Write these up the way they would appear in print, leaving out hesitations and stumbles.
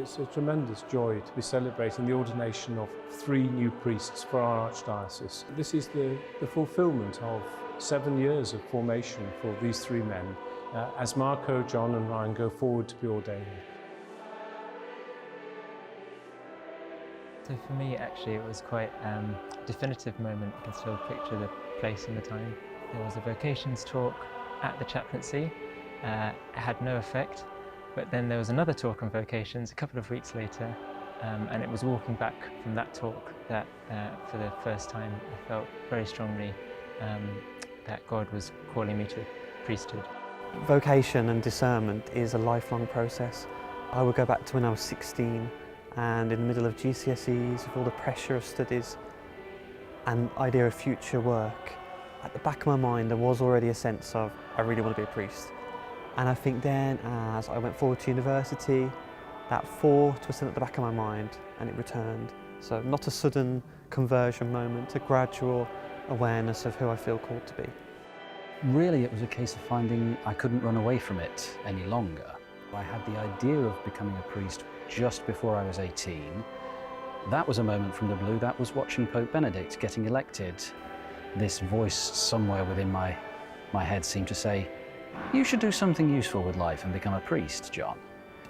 It's a tremendous joy to be celebrating the ordination of 3 new priests for our Archdiocese. This is the fulfilment of 7 years of formation for these 3 men as Marco, John and Ryan go forward to be ordained. So for me, actually, it was quite a definitive moment. I can still picture the place and the time. There was a vocations talk at the chaplaincy. It had no effect, but then there was another talk on vocations a couple of weeks later, and it was walking back from that talk that for the first time I felt very strongly that God was calling me to priesthood. Vocation and discernment is a lifelong process. I would go back to when I was 16 and in the middle of GCSEs with all the pressure of studies and idea of future work. At the back of my mind there was already a sense of I really want to be a priest. And I think then as I went forward to university, that thought was still at the back of my mind and it returned. So not a sudden conversion moment, a gradual awareness of who I feel called to be. Really it was a case of finding I couldn't run away from it any longer. I had the idea of becoming a priest just before I was 18. That was a moment from the blue. That was watching Pope Benedict getting elected. This voice somewhere within my head seemed to say, you should do something useful with life and become a priest, John.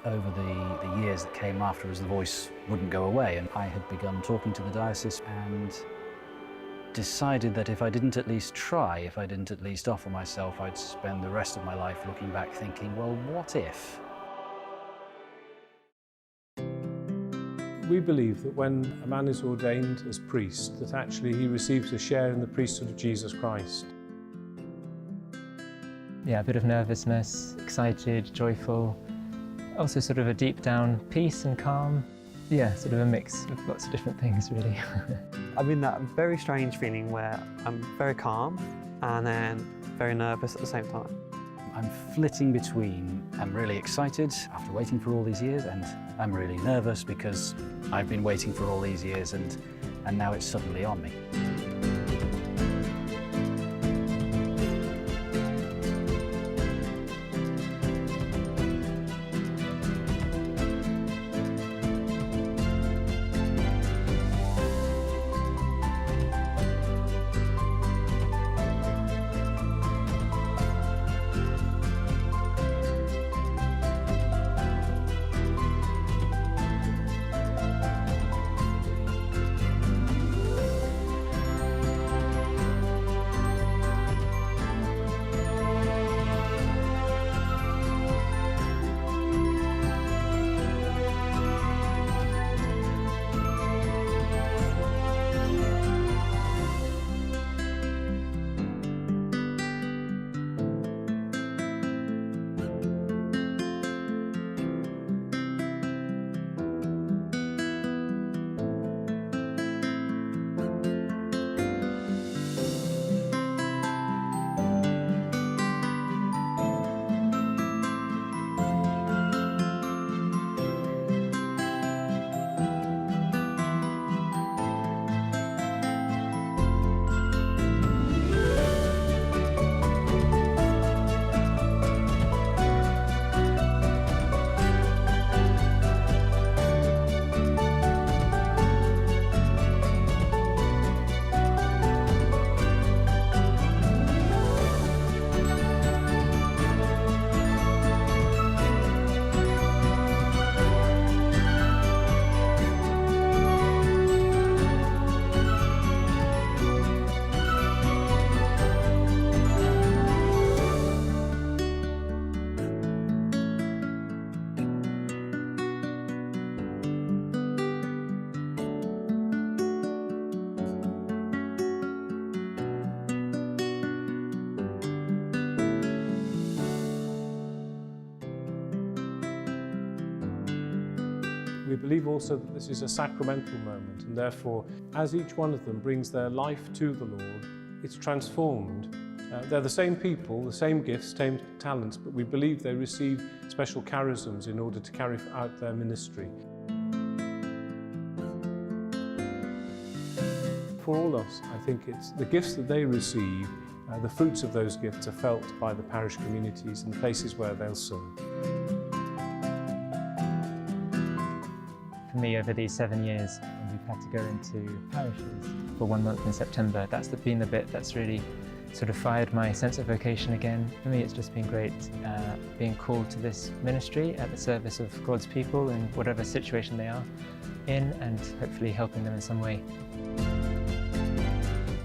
Over the years that came afterwards, the voice wouldn't go away, and I had begun talking to the diocese and decided that if I didn't at least try, if I didn't at least offer myself, I'd spend the rest of my life looking back thinking, well, what if? We believe that when a man is ordained as priest, that actually he receives a share in the priesthood of Jesus Christ. Yeah, a bit of nervousness, excited, joyful, also sort of a deep down peace and calm. Yeah, sort of a mix of lots of different things, really. I'm in that very strange feeling where I'm very calm and then very nervous at the same time. I'm flitting between I'm really excited after waiting for all these years and I'm really nervous because I've been waiting for all these years and now it's suddenly on me. We believe also that this is a sacramental moment, and therefore, as each one of them brings their life to the Lord, it's transformed. They're the same people, the same gifts, same talents, but we believe they receive special charisms in order to carry out their ministry. For all of us, I think it's the gifts that they receive, the fruits of those gifts are felt by the parish communities and places where they'll serve. for me over these 7 years, and we've had to go into parishes for 1 month in September. That's been the bit that's really sort of fired my sense of vocation again. For me, it's just been great being called to this ministry at the service of God's people in whatever situation they are in, and hopefully helping them in some way.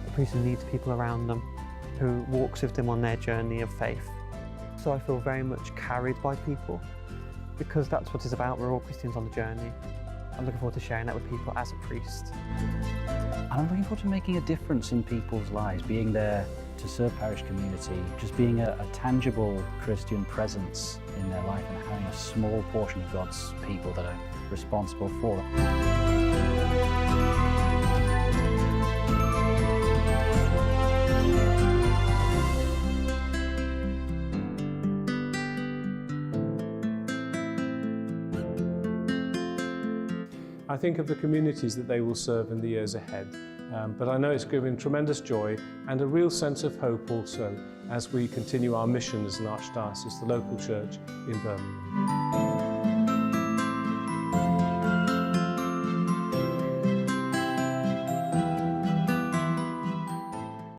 The priest needs people around them who walks with them on their journey of faith. So I feel very much carried by people, because that's what it's about. We're all Christians on the journey. I'm looking forward to sharing that with people as a priest. And I'm looking forward to making a difference in people's lives, being there to serve parish community, just being a tangible Christian presence in their life and having a small portion of God's people that are responsible for it. I think of the communities that they will serve in the years ahead, but I know it's given tremendous joy and a real sense of hope also as we continue our mission as an Archdiocese, the local church in Birmingham.